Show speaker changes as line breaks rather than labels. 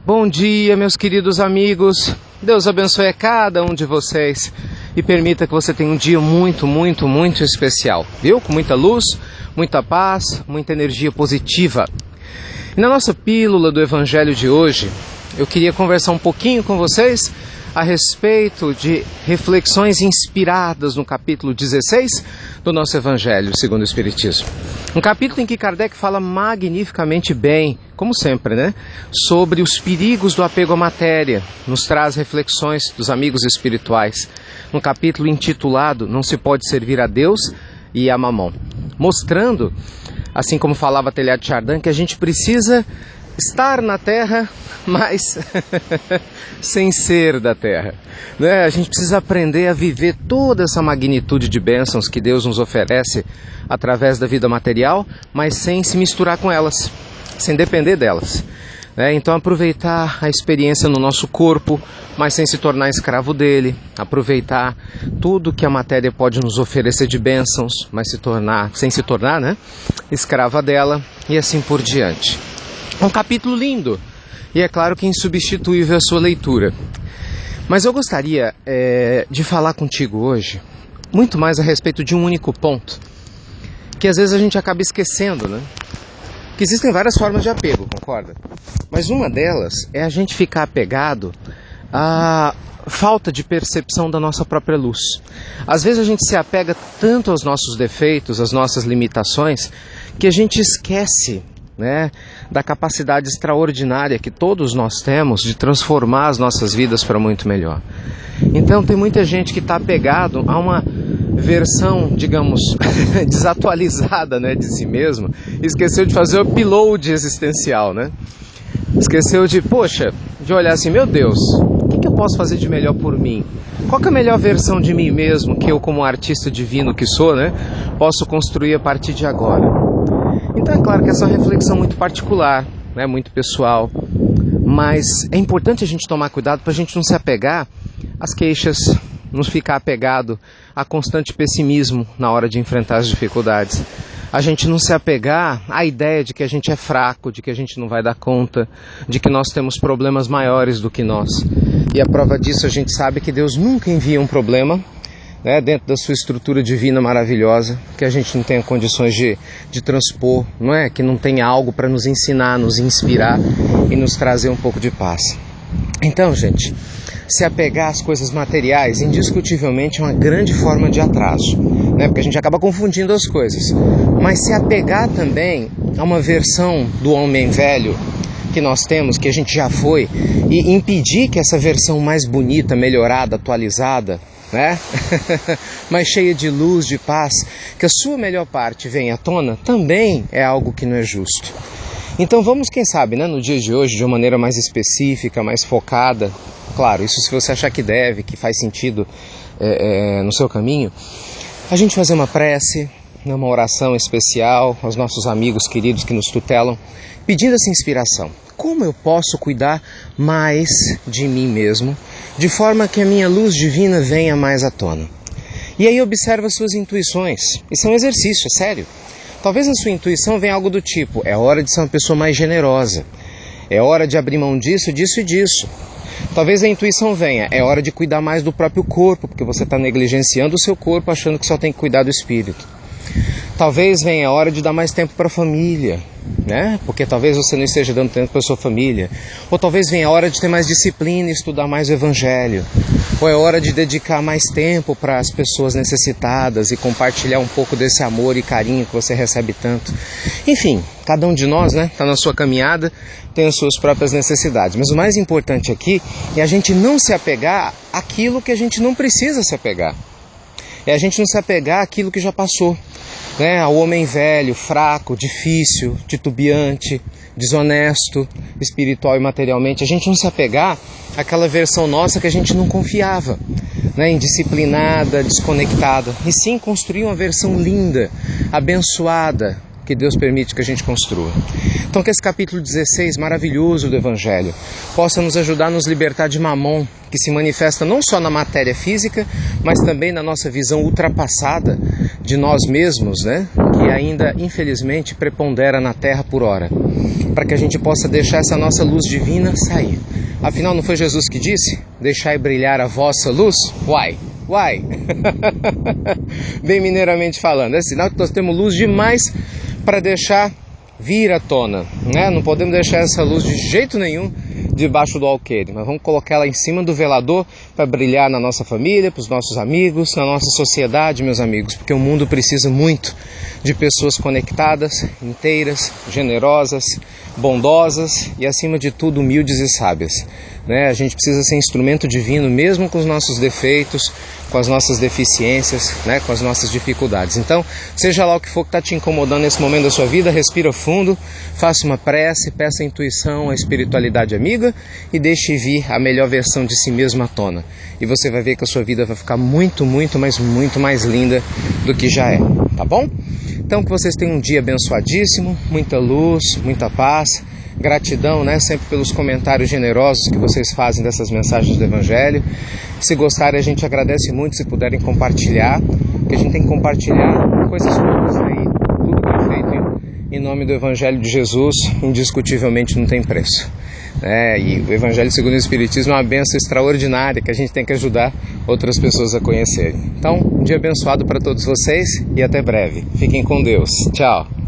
Bom dia, meus queridos amigos. Deus abençoe a cada um de vocês e permita que você tenha um dia muito especial, viu? Com muita luz, muita paz, muita energia positiva. E na nossa pílula do Evangelho de hoje, eu queria conversar um pouquinho com vocês a respeito de reflexões inspiradas no capítulo 16 do nosso Evangelho segundo o Espiritismo. Um capítulo em que Kardec fala magnificamente bem, como sempre, né, sobre os perigos do apego à matéria, nos traz reflexões dos amigos espirituais. Um capítulo intitulado Não se pode servir a Deus e a Mamon, mostrando, assim como falava Teilhard de Chardin, que a gente precisa estar na Terra, mas sem ser da Terra, né? A gente precisa aprender a viver toda essa magnitude de bênçãos que Deus nos oferece através da vida material, mas sem se misturar com elas, sem depender delas, né? Então aproveitar a experiência no nosso corpo, mas sem se tornar escravo dele, aproveitar tudo que a matéria pode nos oferecer de bênçãos, mas sem se tornar, né, escrava dela, e assim por diante. Um capítulo lindo, e é claro que insubstituível a sua leitura. Mas eu gostaria de falar contigo hoje muito mais a respeito de um único ponto, que às vezes a gente acaba esquecendo, né? Que existem várias formas de apego, concorda? Mas uma delas é a gente ficar apegado à falta de percepção da nossa própria luz. Às vezes a gente se apega tanto aos nossos defeitos, às nossas limitações, que a gente esquece, né, da capacidade extraordinária que todos nós temos de transformar as nossas vidas para muito melhor. Então tem muita gente que está apegado a uma versão, digamos, desatualizada, né, de si mesmo, e esqueceu de fazer o upload existencial, né? Esqueceu de olhar assim, meu Deus, o que eu posso fazer de melhor por mim? Qual que é a melhor versão de mim mesmo que eu, como artista divino que sou, né, posso construir a partir de agora? Então é claro que essa é uma reflexão muito particular, né, muito pessoal, mas é importante a gente tomar cuidado para a gente não se apegar às queixas, não ficar apegado a constante pessimismo na hora de enfrentar as dificuldades. A gente não se apegar à ideia de que a gente é fraco, de que a gente não vai dar conta, de que nós temos problemas maiores do que nós. E a prova disso, a gente sabe que Deus nunca envia um problema, né, dentro da sua estrutura divina maravilhosa, que a gente não tenha condições de transpor, não é? Que não tenha algo para nos ensinar, nos inspirar e nos trazer um pouco de paz. Então, gente, se apegar às coisas materiais, indiscutivelmente é uma grande forma de atraso, né? Porque a gente acaba confundindo as coisas. Mas se apegar também a uma versão do homem velho que nós temos, que a gente já foi, e impedir que essa versão mais bonita, melhorada, atualizada, né, mas cheia de luz, de paz, que a sua melhor parte venha à tona, também é algo que não é justo. Então vamos, quem sabe, né, no dia de hoje, de uma maneira mais específica, mais focada, claro, isso se você achar que deve, que faz sentido no seu caminho, a gente fazer uma prece, uma oração especial aos nossos amigos queridos que nos tutelam, pedindo essa inspiração. Como eu posso cuidar mais de mim mesmo, de forma que a minha luz divina venha mais à tona? E aí observa as suas intuições. Isso é um exercício, é sério. Talvez na sua intuição venha algo do tipo, é hora de ser uma pessoa mais generosa, é hora de abrir mão disso, disso e disso. Talvez a intuição venha, é hora de cuidar mais do próprio corpo, porque você está negligenciando o seu corpo, achando que só tem que cuidar do espírito. Talvez venha a hora de dar mais tempo para a família, né? Porque talvez você não esteja dando tempo para a sua família. Ou talvez venha a hora de ter mais disciplina e estudar mais o Evangelho. Ou é hora de dedicar mais tempo para as pessoas necessitadas e compartilhar um pouco desse amor e carinho que você recebe tanto. Enfim, cada um de nós, né, está na sua caminhada, tem as suas próprias necessidades. Mas o mais importante aqui é a gente não se apegar àquilo que a gente não precisa se apegar. É a gente não se apegar àquilo que já passou, né? Ao homem velho, fraco, difícil, titubeante, desonesto, espiritual e materialmente. A gente não se apegar àquela versão nossa que a gente não confiava, né? Indisciplinada, desconectada. E sim construir uma versão linda, abençoada, que Deus permite que a gente construa. Então que esse capítulo 16, maravilhoso do Evangelho, possa nos ajudar a nos libertar de Mamon, que se manifesta não só na matéria física, mas também na nossa visão ultrapassada de nós mesmos, né? Que ainda, infelizmente, prepondera na Terra por hora. para que a gente possa deixar essa nossa luz divina sair. Afinal, não foi Jesus que disse: deixai brilhar a vossa luz? Uai! Bem mineiramente falando, é sinal que nós temos luz demais para deixar vir à tona, né? Não podemos deixar essa luz de jeito nenhum debaixo do alqueire, mas vamos colocar ela em cima do velador para brilhar na nossa família, para os nossos amigos, na nossa sociedade, meus amigos, porque o mundo precisa muito de pessoas conectadas, inteiras, generosas, bondosas e, acima de tudo, humildes e sábias, né? A gente precisa ser instrumento divino, mesmo com os nossos defeitos, com as nossas deficiências, né? Com as nossas dificuldades. Então, seja lá o que for que está te incomodando nesse momento da sua vida, respira fundo, faça uma prece, peça a intuição, a espiritualidade amiga e deixe vir a melhor versão de si mesmo à tona. E você vai ver que a sua vida vai ficar muito mais linda do que já é, tá bom? Então, que vocês tenham um dia abençoadíssimo, muita luz, muita paz, gratidão, né, sempre pelos comentários generosos que vocês fazem dessas mensagens do Evangelho. Se gostarem, a gente agradece muito se puderem compartilhar, porque a gente tem que compartilhar coisas boas aí, tudo que é feito em nome do Evangelho de Jesus, indiscutivelmente não tem preço. E o Evangelho segundo o Espiritismo é uma bênção extraordinária que a gente tem que ajudar outras pessoas a conhecerem. Então, um dia abençoado para todos vocês e até breve. Fiquem com Deus. Tchau.